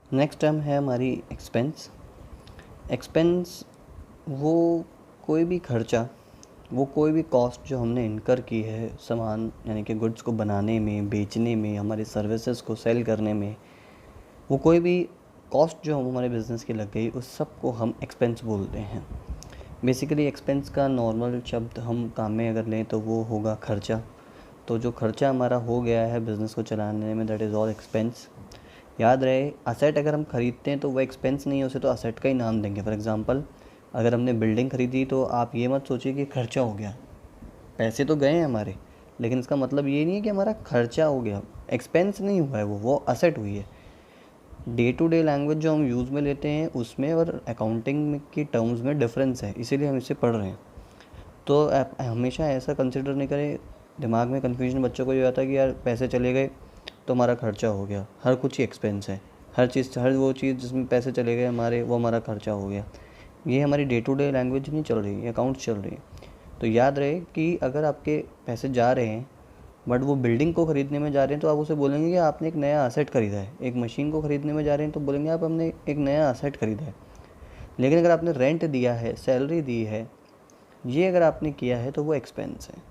Next term है हमारी expense. Expense वो कोई भी खर्चा, वो कोई भी कॉस्ट जो हमने इनकर की है सामान यानी कि गुड्स को बनाने में, बेचने में, हमारी सर्विसेज को सेल करने में, वो कोई भी कॉस्ट जो हमारे बिज़नेस की लग गई उस सब को हम एक्सपेंस बोलते हैं। बेसिकली एक्सपेंस का नॉर्मल शब्द हम काम में अगर लें तो वो होगा खर्चा। तो जो खर्चा हमारा हो गया है बिज़नेस को चलाने में, दैट इज़ ऑल एक्सपेंस। याद रहे, असेट अगर हम ख़रीदते हैं तो वो एक्सपेंस नहीं है, उसे तो असेट का ही नाम देंगे। फॉर एग्ज़ाम्पल, अगर हमने बिल्डिंग ख़रीदी तो आप ये मत सोचिए कि खर्चा हो गया, पैसे तो गए हैं हमारे, लेकिन इसका मतलब ये नहीं है कि हमारा खर्चा हो गया। एक्सपेंस नहीं हुआ है, वो असेट हुई है। डे टू डे लैंग्वेज जो हम यूज़ में लेते हैं उसमें और अकाउंटिंग की टर्म्स में डिफरेंस है, इसीलिए हम इसे पढ़ रहे हैं। तो आप हमेशा ऐसा कंसिडर नहीं करें, दिमाग में कन्फ्यूजन बच्चों को ये आता है कि यार पैसे चले गए तो हमारा खर्चा हो गया। हर कुछ ही एक्सपेंस है, हर वो चीज़ जिसमें पैसे चले गए हमारे, वो हमारा खर्चा हो गया। ये हमारी डे टू डे लैंग्वेज नहीं चल रही, ये अकाउंट्स चल रही है। तो याद रहे कि अगर आपके पैसे जा रहे हैं बट वो बिल्डिंग को ख़रीदने में जा रहे हैं तो आप उसे बोलेंगे कि आपने एक नया असेट ख़रीदा है। एक मशीन को ख़रीदने में जा रहे हैं तो बोलेंगे आप हमने एक नया असेट ख़रीदा है। लेकिन अगर आपने रेंट दिया है, सैलरी दी है, ये अगर आपने किया है तो वो एक्सपेंस है।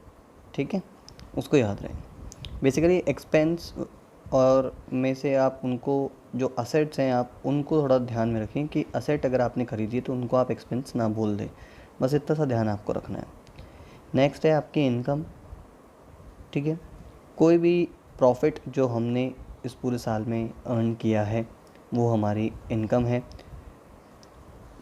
ठीक है, उसको याद रखें। बेसिकली एक्सपेंस और में से आप उनको जो असेट्स हैं आप उनको थोड़ा ध्यान में रखें कि असेट अगर आपने ख़रीदी है तो उनको आप एक्सपेंस ना बोल दें। बस इतना सा ध्यान आपको रखना है। नेक्स्ट है आपकी इनकम। ठीक है, कोई भी प्रॉफिट जो हमने इस पूरे साल में अर्न किया है वो हमारी इनकम है।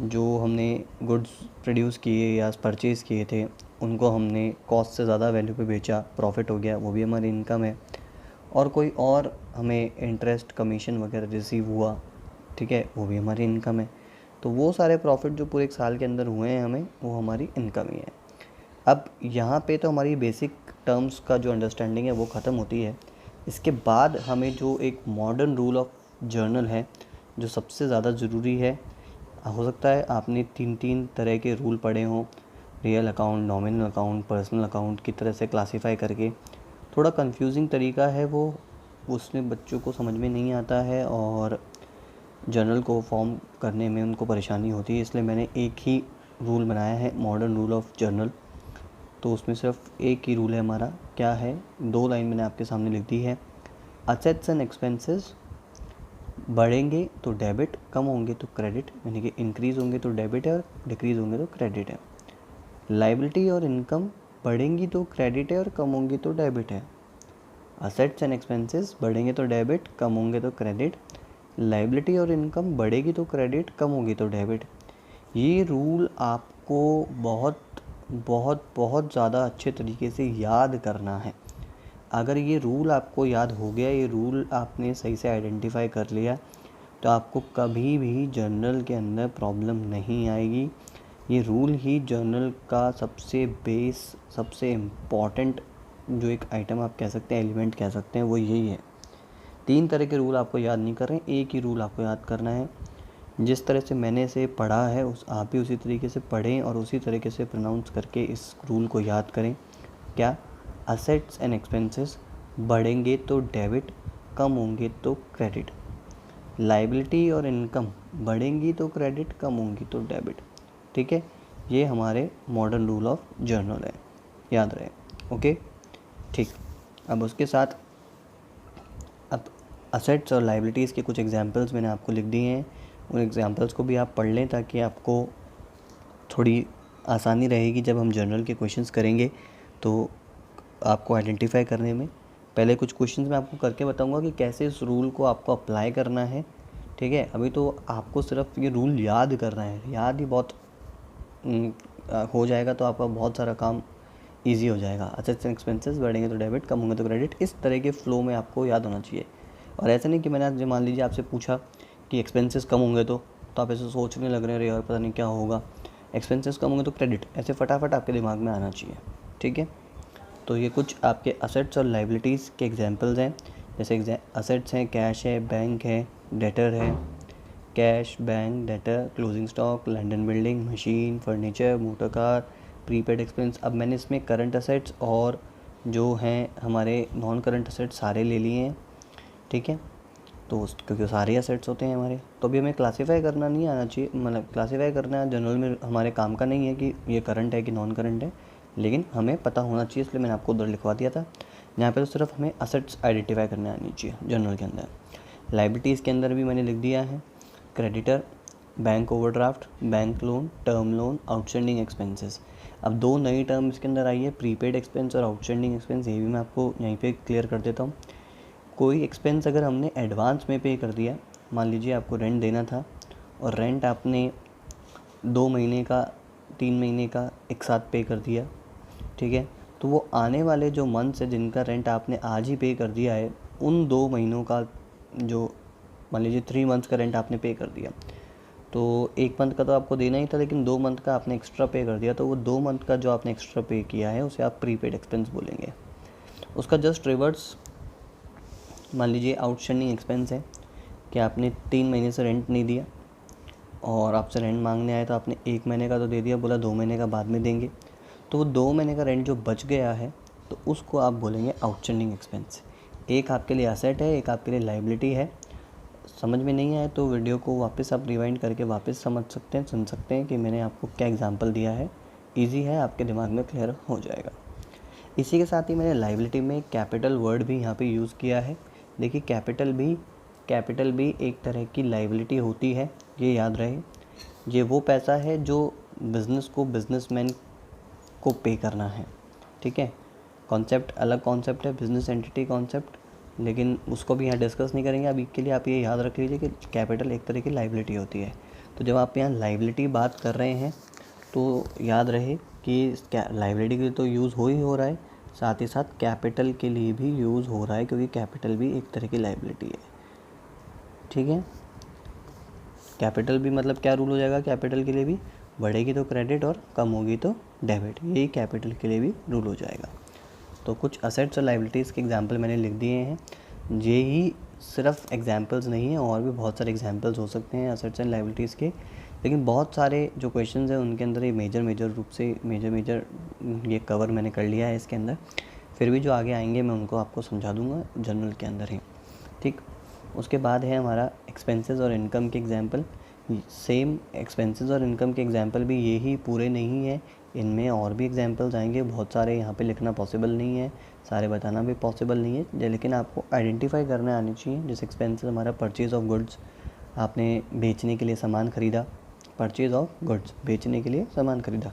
जो हमने गुड्स प्रोड्यूस किए या परचेज़ किए थे उनको हमने कॉस्ट से ज़्यादा वैल्यू पे बेचा, प्रॉफिट हो गया, वो भी हमारी इनकम है। और कोई और हमें इंटरेस्ट, कमीशन वगैरह रिसीव हुआ, ठीक है, वो भी हमारी इनकम है। तो वो सारे प्रॉफिट जो पूरे एक साल के अंदर हुए हैं हमें, वो हमारी इनकम ही है। अब यहाँ पे तो हमारी बेसिक टर्म्स का जो अंडरस्टैंडिंग है वो ख़त्म होती है। इसके बाद हमें जो एक मॉडर्न रूल ऑफ जर्नल है जो सबसे ज़्यादा ज़रूरी है, हो सकता है आपने 3 तरह के रूल पढ़े हों, real account, nominal account, personal account की तरह से क्लासीफाई करके। थोड़ा कंफ्यूजिंग तरीका है वो, उसमें बच्चों को समझ में नहीं आता है और जर्नल को फॉर्म करने में उनको परेशानी होती है, इसलिए मैंने एक ही रूल बनाया है, मॉडर्न रूल ऑफ जर्नल। तो उसमें सिर्फ एक ही रूल है हमारा, क्या है, 2 लाइन मैंने आपके सामने लिख दी है। असेट्स एंड एक्सपेंसेस बढ़ेंगे तो डेबिट, कम होंगे तो क्रेडिट, यानी कि इंक्रीज़ होंगे तो डेबिट है और डिक्रीज़ होंगे तो क्रेडिट है। लाइबिलिटी और इनकम बढ़ेंगी तो क्रेडिट है और कम होंगी तो डेबिट है। असेट्स एंड एक्सपेंसेस बढ़ेंगे तो डेबिट, कम होंगे तो क्रेडिट। लाइबिलिटी और इनकम बढ़ेगी तो क्रेडिट, कम होगी तो डेबिट। ये रूल आपको बहुत बहुत बहुत ज़्यादा अच्छे तरीके से याद करना है। अगर ये रूल आपको याद हो गया, ये रूल आपने सही से आइडेंटिफाई कर लिया, तो आपको कभी भी जर्नल के अंदर प्रॉब्लम नहीं आएगी। ये रूल ही जर्नल का सबसे बेस, सबसे इम्पॉर्टेंट जो एक आइटम आप कह सकते हैं, एलिमेंट कह सकते हैं, वो यही है। 3 तरह के रूल आपको याद नहीं कर रहे हैं, एक ही रूल आपको याद करना है। जिस तरह से मैंने इसे पढ़ा है आप भी उसी तरीके से पढ़ें और उसी तरीके से प्रोनाउंस करके इस रूल को याद करें। क्या? असेट्स एंड एक्सपेंसेस बढ़ेंगे तो डेबिट, कम होंगे तो क्रेडिट। लाइबिलिटी और इनकम बढ़ेंगी तो क्रेडिट, कम होंगी तो डेबिट। ठीक है, ये हमारे मॉडर्न रूल ऑफ जर्नल है, याद रहे। ओके, ठीक। अब उसके साथ अब असेट्स और लाइबिलिटीज़ के कुछ एग्जांपल्स मैंने आपको लिख दिए हैं, उन एग्जांपल्स को भी आप पढ़ लें ताकि आपको थोड़ी आसानी रहेगी जब हम जर्नल के क्वेश्चंस करेंगे तो आपको आइडेंटिफाई करने में। पहले कुछ क्वेश्चंस मैं आपको करके बताऊंगा कि कैसे इस रूल को आपको अप्लाई करना है। ठीक है, अभी तो आपको सिर्फ ये रूल याद करना है, याद ही बहुत हो जाएगा तो आपका बहुत सारा काम ईजी हो जाएगा। असेट्स एंड एक्सपेंसेस बढ़ेंगे तो डेबिट, कम होंगे तो क्रेडिट, इस तरह के फ्लो में आपको याद होना चाहिए। और ऐसा नहीं कि मैंने आज मान लीजिए आपसे पूछा कि एक्सपेंसेस कम होंगे तो आप ऐसे सोचने लग रहे हैं, यार पता नहीं क्या होगा, एक्सपेंसेस कम होंगे तो क्रेडिट, ऐसे फटाफट आपके दिमाग में आना चाहिए। ठीक है, तो ये कुछ आपके असेट्स और लाइबिलिटीज़ के एग्जांपल्स हैं। जैसे असेट्स हैं, कैश है, बैंक है, डेटर है। Cash, bank, debtor, closing stock, land and building, machine, furniture, motor car, prepaid expense. अब मैंने इसमें करंट असेट्स और जो हैं हमारे नॉन करंट असेट्स सारे ले लिए हैं। ठीक है, तो क्योंकि सारे असेट्स होते हैं हमारे, तो अभी हमें क्लासीफाई करना नहीं आना चाहिए, मतलब क्लासीफाई करना जनरल में हमारे काम का नहीं है कि ये करंट है कि नॉन करंट है, लेकिन हमें पता होना चाहिए, इसलिए मैंने आपको उधर लिखवा दिया था। यहाँ पे तो सिर्फ हमें असेट्स आइडेंटिफाई करने आनी चाहिए जनरल के अंदर। लायबिलिटीज़ के अंदर भी मैंने लिख दिया है creditor, bank overdraft, bank loan, term loan, outstanding expenses. अब 2 नई टर्म इसके अंदर आई है, प्रीपेड एक्सपेंस और आउटस्टैंडिंग एक्सपेंस। ये भी मैं आपको यहीं पे क्लियर कर देता हूँ। कोई एक्सपेंस अगर हमने एडवांस में पे कर दिया, मान लीजिए आपको रेंट देना था और रेंट आपने 2 महीने का 3 महीने का एक साथ पे कर दिया, ठीक है, तो वो आने वाले जो मंथ्स है जिनका रेंट आपने आज ही पे कर दिया है, उन 2 महीनों का जो मान लीजिए 3 मंथ्स का रेंट आपने पे कर दिया, तो 1 मंथ का तो आपको देना ही था, लेकिन 2 मंथ का आपने एक्स्ट्रा पे कर दिया, तो वो 2 मंथ का जो आपने एक्स्ट्रा पे किया है उसे आप प्रीपेड एक्सपेंस बोलेंगे। उसका जस्ट रिवर्स मान लीजिए आउटस्टैंडिंग एक्सपेंस है कि आपने 3 महीने से रेंट नहीं दिया और आपसे रेंट मांगने आए तो आपने 1 महीने का तो दे दिया, बोला 2 महीने का बाद में देंगे, तो वो 2 महीने का रेंट जो बच गया है तो उसको आप बोलेंगे आउटस्टैंडिंग एक्सपेंस। एक आपके लिए एसेट है, एक आपके लिए लायबिलिटी है। समझ में नहीं आए तो वीडियो को वापस आप रिवाइंड करके वापस समझ सकते हैं, सुन सकते हैं कि मैंने आपको क्या एग्जांपल दिया है। इजी है, आपके दिमाग में क्लियर हो जाएगा। इसी के साथ ही मैंने लायबिलिटी में कैपिटल वर्ड भी यहाँ पे यूज़ किया है। देखिए कैपिटल भी एक तरह की लायबिलिटी होती है, ये याद रहे। ये वो पैसा है जो बिजनेसमैन को पे करना है, ठीक है। कॉन्सेप्ट अलग कॉन्सेप्ट है, बिजनेस एंटिटी कॉन्सेप्ट, लेकिन उसको भी यहाँ डिस्कस नहीं करेंगे। अभी के लिए आप ये याद रख लीजिए कि कैपिटल एक तरह की लायबिलिटी होती है। तो जब आप यहाँ लायबिलिटी बात कर रहे हैं तो याद रहे कि लायबिलिटी के लिए तो यूज़ हो रहा है, साथ ही साथ कैपिटल के लिए भी यूज़ हो रहा है, क्योंकि कैपिटल भी एक तरह की लायबिलिटी है, ठीक है। कैपिटल भी मतलब क्या रूल हो जाएगा कैपिटल के लिए भी, बढ़ेगी तो क्रेडिट और कम होगी तो डेबिट, यही कैपिटल के लिए भी रूल हो जाएगा। तो कुछ असेट्स और लायबिलिटीज़ के एग्जांपल मैंने लिख दिए हैं। ये ही सिर्फ एग्जांपल्स नहीं है, और भी बहुत सारे एग्जांपल्स हो सकते हैं असेट्स एंड लायबिलिटीज़ के, लेकिन बहुत सारे जो क्वेश्चंस हैं उनके अंदर ये मेजर रूप से मेजर ये कवर मैंने कर लिया है इसके अंदर। फिर भी जो आगे आएंगे मैं उनको आपको समझा दूंगा जनरल के अंदर ही, ठीक। उसके बाद है हमारा एक्सपेंसेस और इनकम के एग्जांपल। सेम एक्सपेंसेस और इनकम के एग्जांपल भी यही पूरे नहीं है, इनमें और भी एग्जांपल्स आएंगे। बहुत सारे यहाँ पे लिखना पॉसिबल नहीं है, सारे बताना भी पॉसिबल नहीं है, लेकिन आपको आइडेंटिफाई करने आनी चाहिए। जैसे एक्सपेंसेस हमारा परचेज़ ऑफ गुड्स, आपने बेचने के लिए सामान ख़रीदा, परचेज़ ऑफ गुड्स बेचने के लिए सामान ख़रीदा।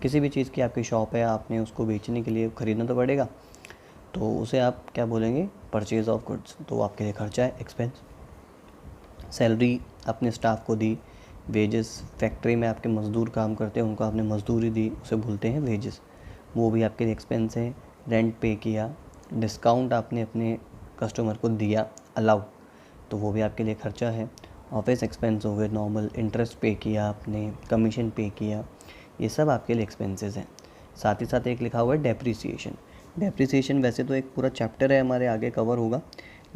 किसी भी चीज़ की आपकी शॉप है, आपने उसको बेचने के लिए ख़रीदना तो पड़ेगा, तो उसे आप क्या बोलेंगे, परचेज़ ऑफ गुड्स। तो आपके लिए खर्चा है, एक्सपेंस। सैलरी अपने स्टाफ को दी, वेजेस, फैक्ट्री में आपके मज़दूर काम करते हैं उनको आपने मज़दूरी दी, उसे बोलते हैं वेजेस, वो भी आपके लिए एक्सपेंस है। रेंट पे किया, डिस्काउंट आपने अपने कस्टमर को दिया अलाउ, तो वो भी आपके लिए खर्चा है। ऑफिस एक्सपेंस हो गए नॉर्मल, इंटरेस्ट पे किया आपने, कमीशन पे किया, ये सब आपके लिए एक्सपेंसेस हैं। साथ ही साथ एक लिखा हुआ है डेप्रिसिएशन। डेप्रिसिएशन वैसे तो एक पूरा चैप्टर है, हमारे आगे कवर होगा,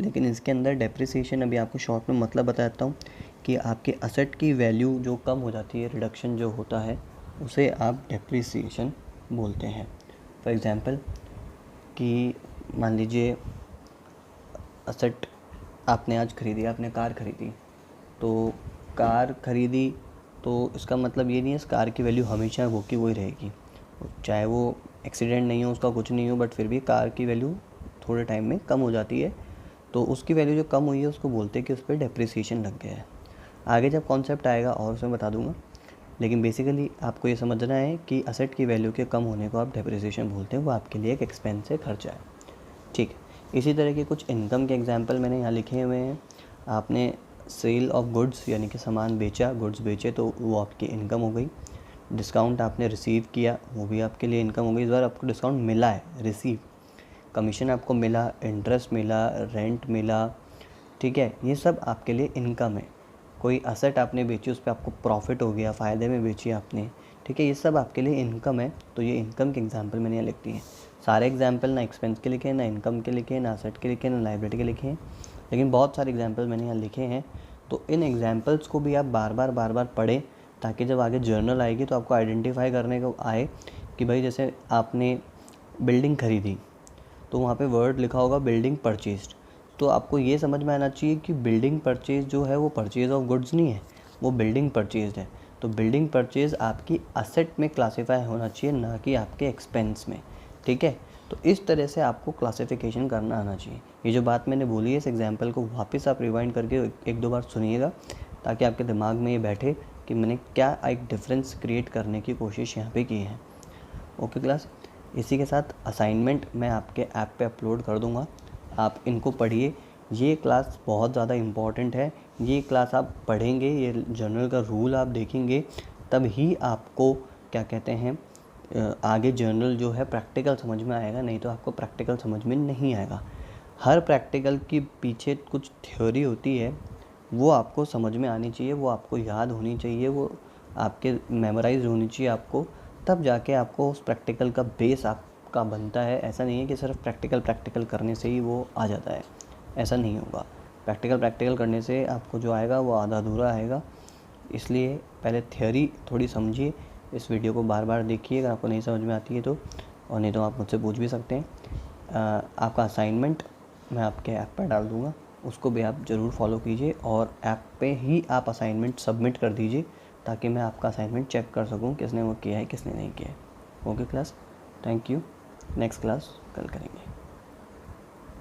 लेकिन इसके अंदर डेप्रिसिएशन अभी आपको शॉर्ट में मतलब बताता हूँ कि आपके असेट की वैल्यू जो कम हो जाती है, रिडक्शन जो होता है, उसे आप डेप्रिसिएशन बोलते हैं। फॉर एग्ज़ाम्पल कि मान लीजिए असेट आपने आज ख़रीदी, आपने कार ख़रीदी, तो कार ख़रीदी तो इसका मतलब ये नहीं है इस कार की वैल्यू हमेशा वो की वही रहेगी, चाहे वो एक्सीडेंट नहीं हो, उसका कुछ नहीं हो, बट फिर भी कार की वैल्यू थोड़े टाइम में कम हो जाती है, तो उसकी वैल्यू जो कम हुई है उसको बोलते हैं कि उस पर डेप्रिसिएशन लग गया है। आगे जब कॉन्सेप्ट आएगा और उसमें बता दूंगा, लेकिन बेसिकली आपको ये समझना है कि असेट की वैल्यू के कम होने को आप डेप्रिसिएशन बोलते हैं, वो आपके लिए एक एक्सपेंस है, खर्चा है, ठीक। इसी तरह के कुछ इनकम के एग्जांपल मैंने यहाँ लिखे हुए हैं। आपने सेल ऑफ गुड्स यानी कि सामान बेचा, गुड्स बेचे, तो वो आपकी इनकम हो गई। डिस्काउंट आपने रिसीव किया, वो भी आपके लिए इनकम हो गई। इस बार आपको डिस्काउंट मिला है, रिसीव। कमीशन आपको मिला, इंटरेस्ट मिला, रेंट मिला, ठीक है, ये सब आपके लिए इनकम है। कोई असेट आपने बेची, उस पर आपको प्रॉफिट हो गया, फ़ायदे में बेची आपने, ठीक है, ये सब आपके लिए इनकम है। तो ये इनकम के एग्जांपल मैंने यहाँ लिख दिए हैं। सारे एग्जांपल ना एक्सपेंस के लिखे हैं, ना इनकम के लिखे हैं, ना असेट के लिखे हैं, ना लायबिलिटी के लिखे हैं, लेकिन बहुत सारे एग्जांपल मैंने यहाँ लिखे हैं। तो इन एग्जांपल्स को भी आप बार बार पढ़ें, ताकि जब आगे जर्नल आएगी तो आपको आइडेंटिफाई करने को आए कि भाई जैसे आपने बिल्डिंग ख़रीदी तो वहाँ पे वर्ड लिखा होगा बिल्डिंग परचेज्ड, तो आपको ये समझ में आना चाहिए कि बिल्डिंग परचेज़ जो है वो परचेज़ ऑफ गुड्स नहीं है, वो बिल्डिंग परचेज़ है। तो बिल्डिंग परचेज़ आपकी असेट में क्लासीफाई होना चाहिए, ना कि आपके एक्सपेंस में, ठीक है। तो इस तरह से आपको क्लासिफिकेशन करना आना चाहिए। ये जो बात मैंने बोली है, इस एग्जांपल को वापस आप रिवाइंड करके एक दो बार सुनिएगा, ताकि आपके दिमाग में ये बैठे कि मैंने क्या एक डिफरेंस क्रिएट करने की कोशिश यहाँ पे की है। ओके क्लास, इसी के साथ असाइनमेंट मैं आपके ऐप पे अपलोड कर दूँगा, आप इनको पढ़िए। ये क्लास बहुत ज़्यादा इम्पॉर्टेंट है, ये क्लास आप पढ़ेंगे, ये जर्नल का रूल आप देखेंगे, तब ही आपको क्या कहते हैं आगे जर्नल जो है प्रैक्टिकल समझ में आएगा, नहीं तो आपको प्रैक्टिकल समझ में नहीं आएगा। हर प्रैक्टिकल के पीछे कुछ थ्योरी होती है, वो आपको समझ में आनी चाहिए, वो आपको याद होनी चाहिए, वो आपके मेमोराइज होनी चाहिए आपको, तब जाके आपको उस प्रैक्टिकल का बेस आपका बनता है। ऐसा नहीं है कि सिर्फ प्रैक्टिकल करने से ही वो आ जाता है, ऐसा नहीं होगा। प्रैक्टिकल करने से आपको जो आएगा वो आधा अधूरा आएगा। इसलिए पहले थ्योरी थोड़ी समझिए, इस वीडियो को बार बार देखिए अगर आपको नहीं समझ में आती है तो, और नहीं तो आप मुझसे पूछ भी सकते हैं। आपका असाइनमेंट मैं आपके ऐप पर डाल दूँगा, उसको भी आप ज़रूर फॉलो कीजिए, और ऐप पे ही आप असाइनमेंट सबमिट कर दीजिए, ताकि मैं आपका असाइनमेंट चेक कर सकूं किसने वो किया है किसने नहीं किया है। Okay class, thank you. Next class कल करेंगे।